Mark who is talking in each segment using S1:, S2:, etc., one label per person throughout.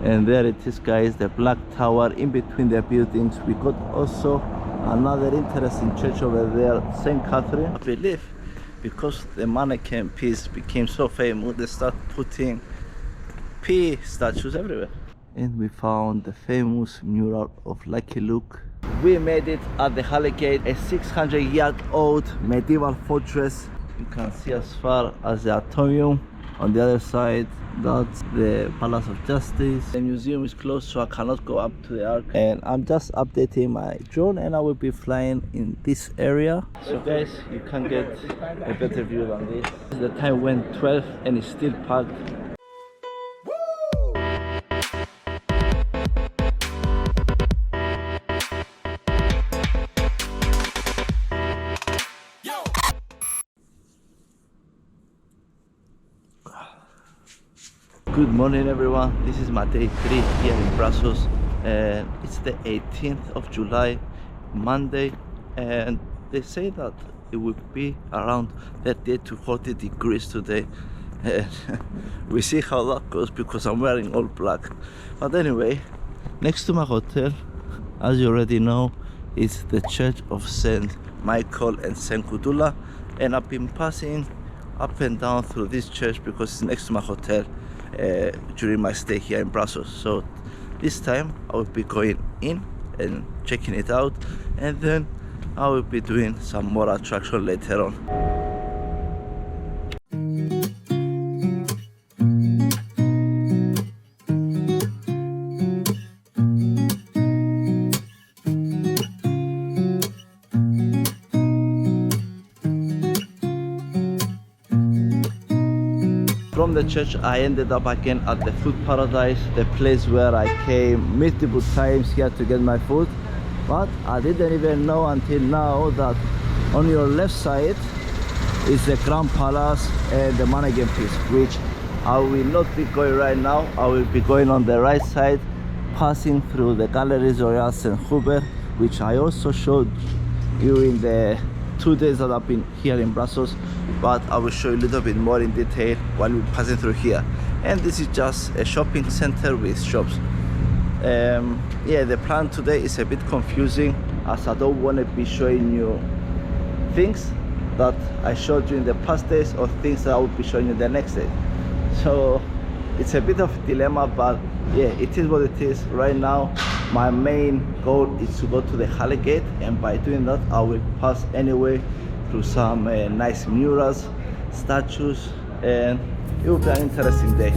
S1: And there it is, guys, the black tower in between the buildings. We got also another interesting church over there, St. Catherine. I believe because the Jeanneke Pis became so famous, they start putting P statues everywhere. And we found the famous mural of Lucky Luke. We made it at the Halle Gate, a 600-year-old medieval fortress. You can see as far as the Atomium. On the other side, that's the Palace of Justice. The museum is closed, so I cannot go up to the arc. And I'm just updating my drone, and I will be flying in this area. So guys, you can get a better view than this. The time went 12 and it's still packed. Good morning everyone, this is my day 3 here in Brussels, and it's the 18th of July, Monday, and they say that it will be around 38 to 40 degrees today, and we see how that goes because I'm wearing all black. But anyway, next to my hotel, as you already know, is the Church of St. Michael and St. Gudula, and I've been passing up and down through this church because it's next to my hotel during my stay here in Brussels. So this time I will be going in and checking it out, and then I will be doing some more attraction later on. From the church, I ended up again at the food paradise, the place where I came multiple times here to get my food. But I didn't even know until now that on your left side is the Grand Palace and the Jeanneke Pis, which I will not be going right now. I will be going on the right side, passing through the Galeries and Hubert, which I also showed you in the 2 days that I've been here in Brussels, but I will show you a little bit more in detail while we're passing through here. And this is just a shopping center with shops. Yeah, the plan today is a bit confusing as I don't want to be showing you things that I showed you in the past days or things that I will be showing you the next day. So it's a bit of a dilemma, but yeah, it is what it is. Right now my main goal is to go to the Halle Gate, and by doing that I will pass anyway through some nice murals, statues, and it will be an interesting day.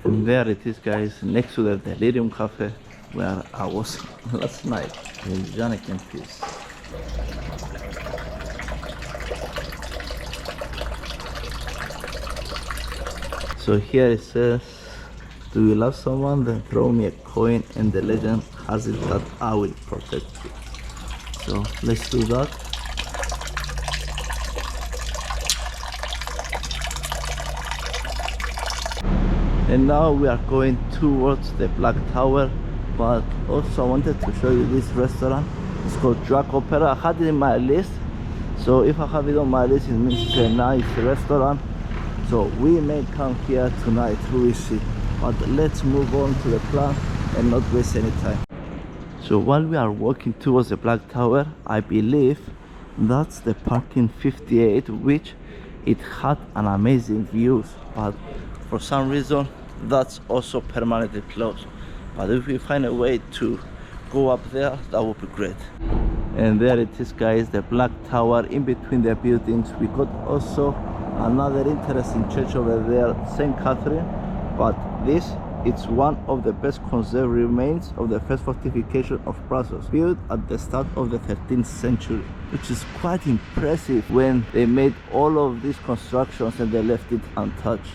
S1: And there it is, guys, next to the Delirium Cafe where I was last night in Jeanneke Pis. So here it says, do you love someone? Then throw me a coin, and the legend has it that I will protect you. So let's do that. And now we are going towards the Black Tower, but also I wanted to show you this restaurant. It's called Drag Opera. I had it in my list, so if I have it on my list, it means it's a nice restaurant. So we may come here tonight, we will see. But let's move on to the plan and not waste any time. So while we are walking towards the Black Tower, I believe that's the parking 58, which it had an amazing views, but for some reason that's also permanently closed. But if we find a way to go up there, that would be great. And there it is, guys, the Black Tower in between the buildings. We got also another interesting church over there, St. Catherine, but this it's one of the best conserved remains of the first fortification of Brussels, built at the start of the 13th century, which is quite impressive when they made all of these constructions and they left it untouched.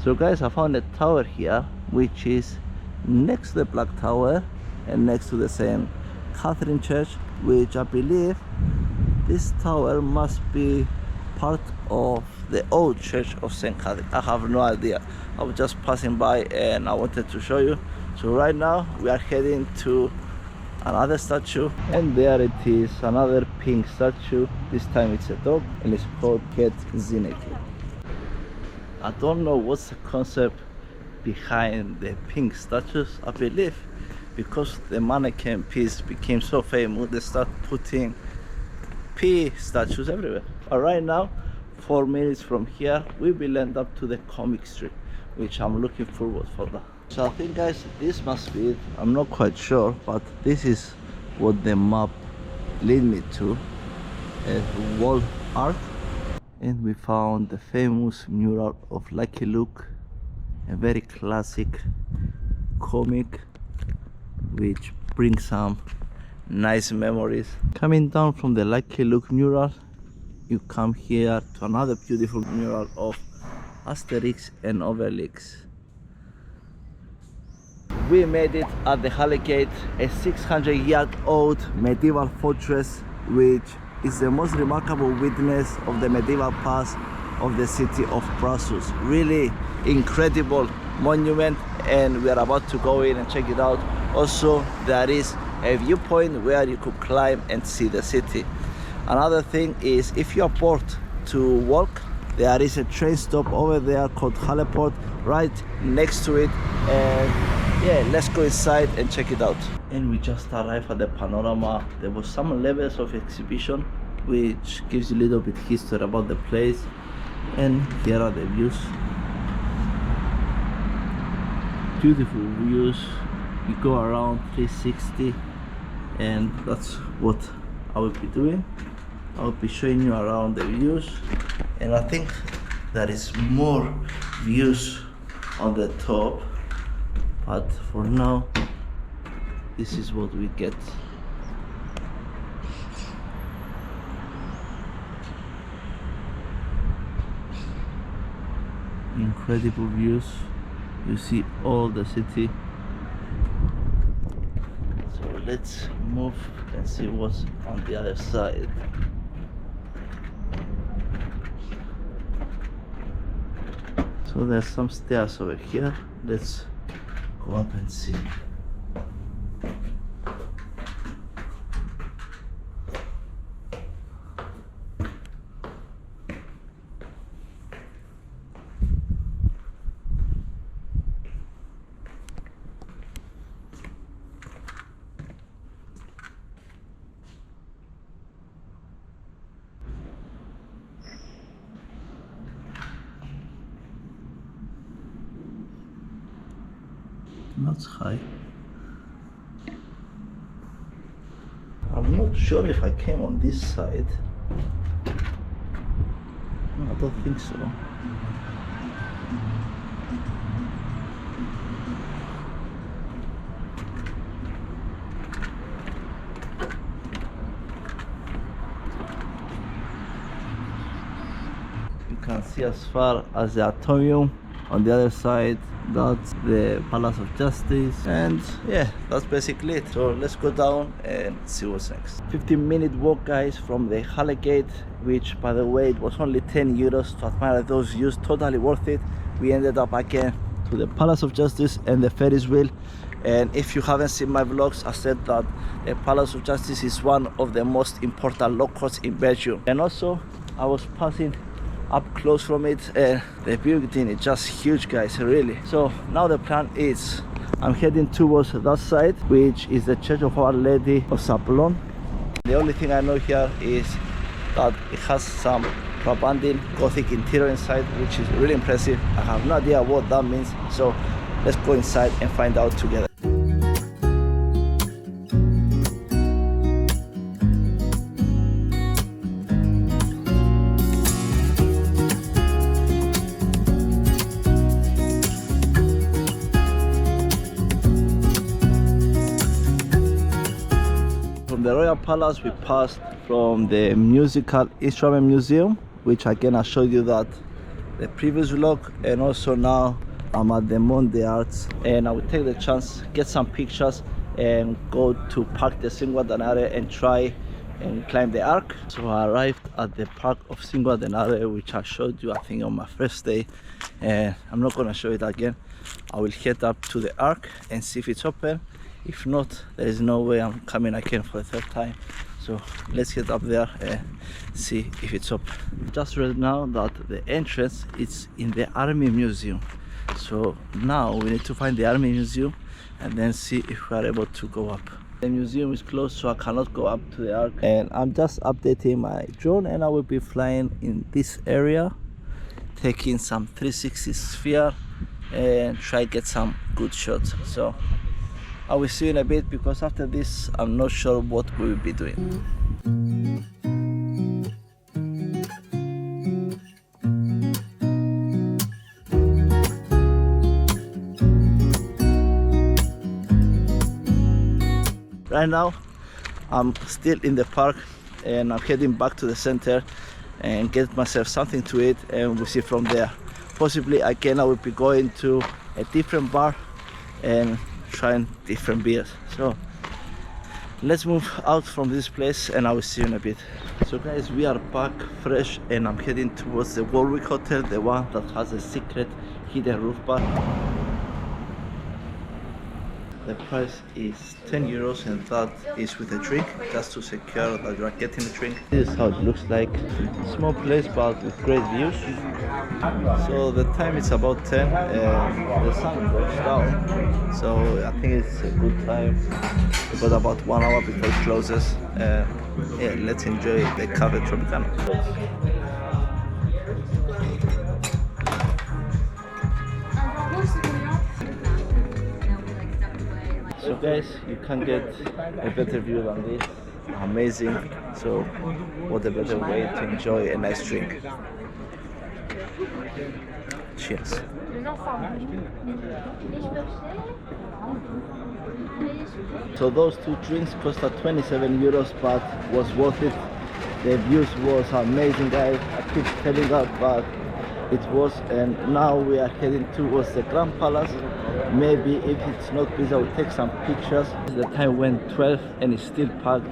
S1: So guys, I found a tower here which is next to the Black Tower and next to the St. Catherine Church, which I believe this tower must be part of the old church of St. Catherine. I have no idea. I was just passing by and I wanted to show you. So right now we are heading to another statue, and there it is, another pink statue. This time it's a dog, and it's called Jeanneke. I don't know what's the concept behind the pink statues. I believe because the mannequin piece became so famous, they start putting P statues everywhere. But right now, 4 minutes from here, we will end up to the comic strip, which I'm looking forward for that. So I think, guys, this must be it. I'm not quite sure, but this is what the map lead me to, a wall art. And we found the famous mural of Lucky Luke, a very classic comic which brings some nice memories. Coming down from the Lucky Luke mural, you come here to another beautiful mural of Asterix and Obelix. We made it at the Halle Gate, a 600-year-old medieval fortress which is the most remarkable witness of the medieval past of the city of Brussels. Really incredible monument, and we are about to go in and check it out. Also, there is a viewpoint where you could climb and see the city. Another thing is, if you are bored to walk, there is a train stop over there called Halle Porte right next to it, and yeah, let's go inside and check it out. And we just arrived at the panorama. There was some levels of exhibition which gives you a little bit history about the place, and here are the views. Beautiful views. You go around 360, and that's what I will be doing. I will be showing you around the views, and I think there is more views on the top, but for now this is what we get. Incredible views. You see all the city. So let's move and see what's on the other side. So there's some stairs over here. Let's go up and see. Not high. I'm not sure if I came on this side. No, I don't think so. You can see as far as the Atomium. On the other side, that's the Palace of Justice, and yeah, that's basically it. So let's go down and see what's next. 15-minute walk, guys, from the Halle Gate, which, by the way, it was only 10 euros to admire those views. Totally worth it. We ended up again to the Palace of Justice and the Ferris wheel. And if you haven't seen my vlogs, I said that the Palace of Justice is one of the most important locals in Belgium. And also, I was passing up close from it, and the building is just huge, guys, really. So now the plan is, I'm heading towards that side, which is the Church of Our Lady of Sablon. The only thing I know here is that it has some Brabantine Gothic interior inside, which is really impressive. I have no idea what that means, so let's go inside and find out together. The Royal Palace, we passed from the Musical Instrument Museum, which again I showed you that the previous vlog, and also now I'm at the Mont Des Arts, and I will take the chance, get some pictures, and go to Parc de Cinquantenaire and try and climb the Arc. So I arrived at the Park of Cinquantenaire, which I showed you I think on my first day, and I'm not going to show it again. I will head up to the Arc and see if it's open, If not, there is no way I'm coming again for the third time. So let's get up there and see if it's open. Just read now that the entrance is in the Army Museum. So now we need to find the Army Museum and then see if we are able to go up. The museum is closed, so I cannot go up to the arc. And I'm just updating my drone, and I will be flying in this area, taking some 360 sphere and try get some good shots. So I will see you in a bit, because after this I'm not sure what we will be doing. Right now I'm still in the park, and I'm heading back to the center and get myself something to eat, and we'll see from there. Possibly again I will be going to a different bar and trying different beers. So let's move out from this place and I will see you in a bit. So guys, we are back fresh, and I'm heading towards the Warwick hotel, the one that has a secret hidden roof bar. The price is 10 euros, and that is with a drink, just to secure that you are getting a drink. This is how it looks like. Small place but with great views. So the time is about 10 and the sun goes down. So I think it's a good time. We've got about 1 hour before it closes. Yeah, let's enjoy the Cafe Tropicana. So guys, you can't get a better view than this. Amazing. So what a better way to enjoy a nice drink. Cheers. So those two drinks cost 27 euros, but was worth it. The views was amazing, guys. I keep telling that, but it was. And now we are heading towards the Grand Palace. Maybe if it's not busy, I will take some pictures. The time went 12 and it's still packed.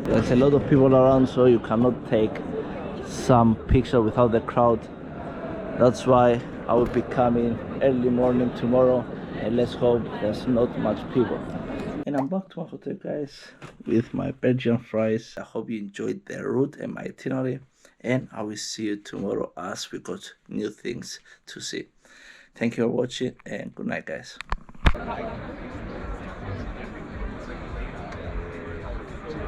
S1: There's a lot of people around, so you cannot take some picture without the crowd. That's why I will be coming early morning tomorrow, and let's hope there's not much people. And I'm back to my hotel, guys, with my Belgian fries. I hope you enjoyed the route and my itinerary, and I will see you tomorrow as we got new things to see. Thank you for watching, and good night, guys.